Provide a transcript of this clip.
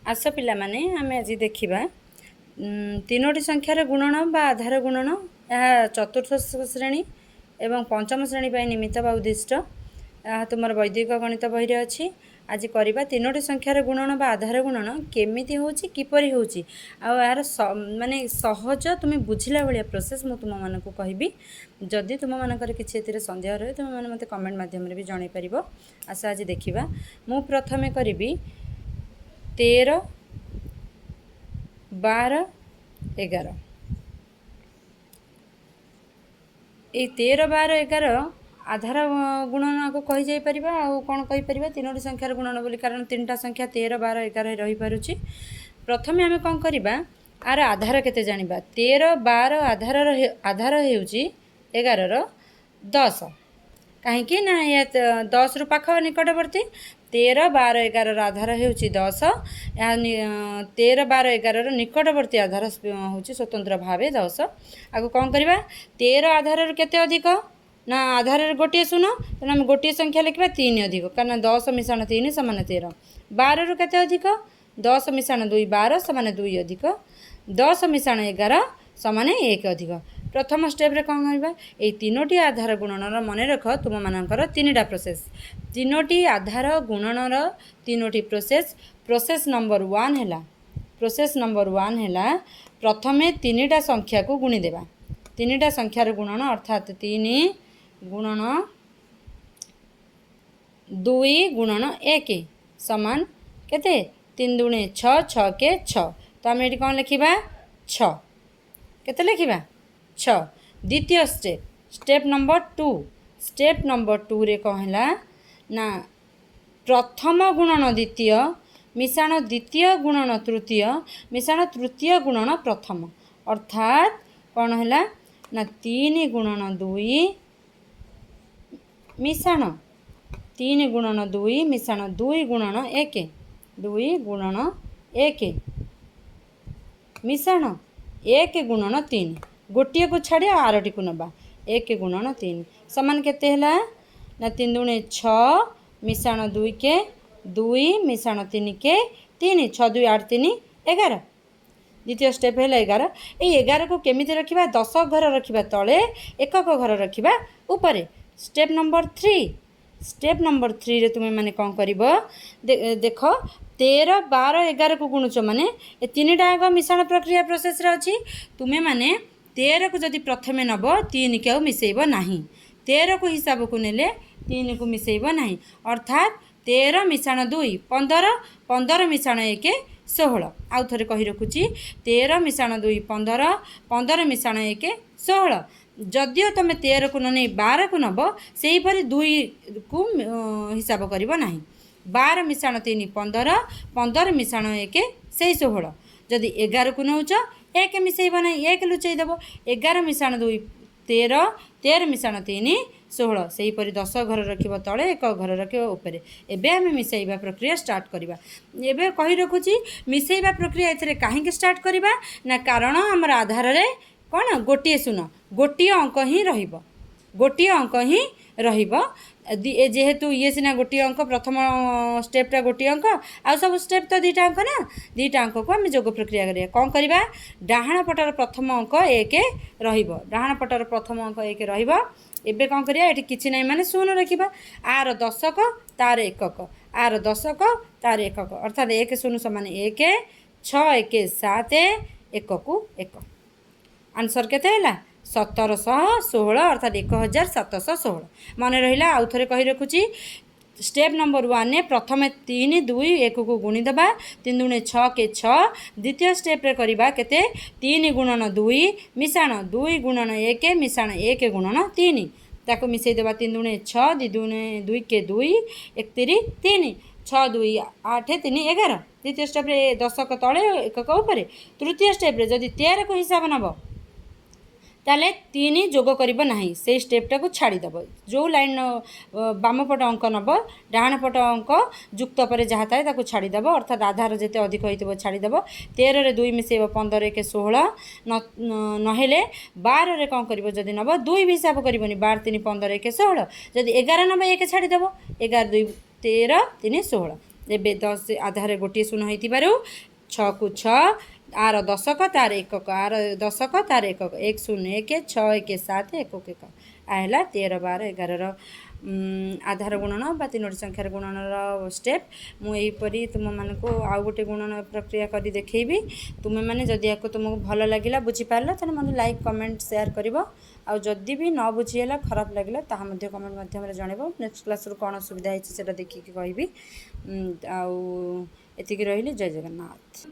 आस पिला माने आमे आज देखिबा तीनोटी संख्यार गुणन बा आधार गुणन यह चतुर्थ श्रेणी एवं पंचम श्रेणी पर निमित्त बा उद्दिष्ट तुम वैदिक गणित बही अच्छी आज करवा तीनोटी संख्यार गुणन बा आधार गुणन केमिति होची किपरि होची यार माने सहज तुम बुझिला भाया प्रोसेस मु तुम मानक कहबी जदि तुम मानकर किसी एथिरे संदेह रहे तुम माने मते कमेंट माध्यम रे भी जणाई परिबो। आशा आज देखिबा मु प्रथमे करिबी 13 12 11 ये 13 12 11 आधार गुणन को कही जाई परिबा आ कोन कहि परिबा तीनोटी संख्यार गुणन बोली कारण तीनटा संख्या 13 12 11 रही पारुची। प्रथमे आमे कोन करिबा आर आधार केते जानिबा 13 12 आधार हेउची 11 रो 10 कहीं ना ये 10 रु पाख निकटवर्ती 13 12 11 आधार होउची 10 या 13 12 11 निकटवर्ती आधार होउची स्वतंत्र भावे 10 आगु कौन करवा 13 आधार केते अधिक ना आधार गोटे शून्य तेना हम गोटे संख्या लिखा 3 अधिक कारण 10 मिशाण 3 समान 13 12 रु केते अधिक 10 मिशाण 2 12 समान 2 अधिक 10 मिशाण 11 समान 1 अधिक। प्रथम स्टेप रे कौन करवा ये तीनोटी आधार गुणनर मन रख तुम मानकर तीनटा प्रोसेस तीनोटी आधार गुणनर तीनोटी प्रोसेस नंबर 1 है प्रोसेस नंबर 1 है प्रथमे तीनटा संख्या को गुणी देवा तीनटा संख्यार गुणन अर्थात 3 गुणन 2 गुणन 1 समान केते 3 दुणे 6 6 के 6 तो आम ये कौन लिखा 6 केते लिखा 6। द्वितीय स्टेप नंबर 2 रे कौन है ना प्रथम गुणन द्वितीय मिशाण द्वितीय गुणन तृतीय मिशाण तृतीय गुणन प्रथम अर्थात कौन है ना 3 गुणन 2 मिशाण 3 गुणन 2 मिशाण 2 गुणन 1 2 गुणन 1 मिशाण 1 गुणन 3 गोटे को छाड़ी आरटी को नबा 1 गुणन 3 समान केते है ना 3 दुणे 6 मिशाण 2 के 2 मिशाण 3 के 3 6 2 8 3 11। द्वितीय स्टेप है 11 ये 11 को केमिति रखिबा 10 घर रखिबा तले एकक घर रखिबा ऊपर। स्टेप नंबर 3 रे तुमे माने कौन करिवो देख 13 12 11 को गुणुच माने ए तीनटा आग मिश्रण प्रक्रिया प्रोसेस रे अछि तुमे माने 13 को जदि प्रथमे नब 3 के मिसेइब नाही 13 को हिसाब को नेले 3 को मिसेइब नाही अर्थात 13 मिशाण 2 15 15 मिशाण 1 16 आउ थरे कहि रखुची 13 मिशाण 2 15 15 मिशाण 1 16 जदियो तुम 13 को नहीं 12 को नब से परी 2 को हिसाब करिब नाही 12 मिशाण 3 15 15 मिशाण 1 से 16 जदि 11 को नौच 1 मिसेब ना 1 लुचई देव 11 मिशाण 2 13 13 मिशाण 3 16 से परी 10 घर रखिब तले 1 घर रखिब ऊपर। एबे आम मिसेइबा प्रक्रिया स्टार्ट करिबा एबे कहि रखुची मिसेइबा प्रक्रिया एथरे काहे स्टार्ट करिबा ना कारण हमर आधार रे कौन गोटे शून्य गोटे अंक ही रहिबो गोटे अंक ही रहिबो जेहेतु ये सीना गोटे अंक प्रथम स्टेपटा गोटे अंक आ सब स्टेप तो 2टा अंक ना 2टा अंक को आम जोग प्रक्रिया करिया कौन करवा डाहाण पटर प्रथम अंक 1 रहिबो डाहाण पटर प्रथम अंक 1 रहिबो। एबे कौन करिया एठी किछि नै माने शून्य रखिबा आर दशक तार एकक आर दशक तार एकक अर्थात 1 शून्य समान 1 6 1 7 1 को 1 आंसर केते हैला 1716 अर्थात 1716 मन रहा आउ थे कही रखुची। स्टेप नंबर 1 ने प्रथम 3 2 1 को गुणी देबा 3 दुणे 6 के 6 द्वितीय स्टेप रे करबा केते 3 गुणन 2 मिशाण 2 गुणन 1 मिशाण 1 गुणन 3 ताको मिसई देबा 3 दुणे 6 2 दुणे 2 के 2 1 3 6 2 8 3 11 द्वितीय स्टेप रे दशक तले एकक ऊपर। तृतीय स्टेप रे जदि 13 को हिसाब नब ताले 3 जोग करिब नाही से स्टेपटा को छाड़ी दब जो लाइन बाम पट अंक नब डाहाण पट अंक जुक्त पर जहाँ थाए ताको छाड़ी दब अर्थात आधार जेते अधिक होइतबो छाड़ी दब 13 रे 2 मिसेइब 15 1 16 नहेले 12 रे कौन करिवो जदि नब 2 भी हिसाब करिवनी 12 3 15 1 16 जदि 11 नब 1 छाड़ी दब 11 2 13 3 16 ଏବେ 10 ଆଧାରରେ ଗୋଟିଏ ଶୂନ ହେଇଥିବାରୁ 6 କୁ 6 आर दशक तार एकक आर दशक तार एकक 1 0 1 6 1 7 1 1 आला 13 12 11 आधार गुणन बा तीनोटी संख्यार गुणनर स्टेप मुझपरी तुम मानक आउ गोटे गुणन प्रक्रिया कर देखी तुम्हें मैंने जदि या तुमको भल लगे बुझीपार तो मैंने लाइक कमेंट शेयर कर आदि भी न बुझीगला खराब लगे ताकि कमेंट मध्यम जनइब नेक्स्ट क्लास कौन सुविधा है देखिकी कहि आउ एतिक रही जय जगन्नाथ।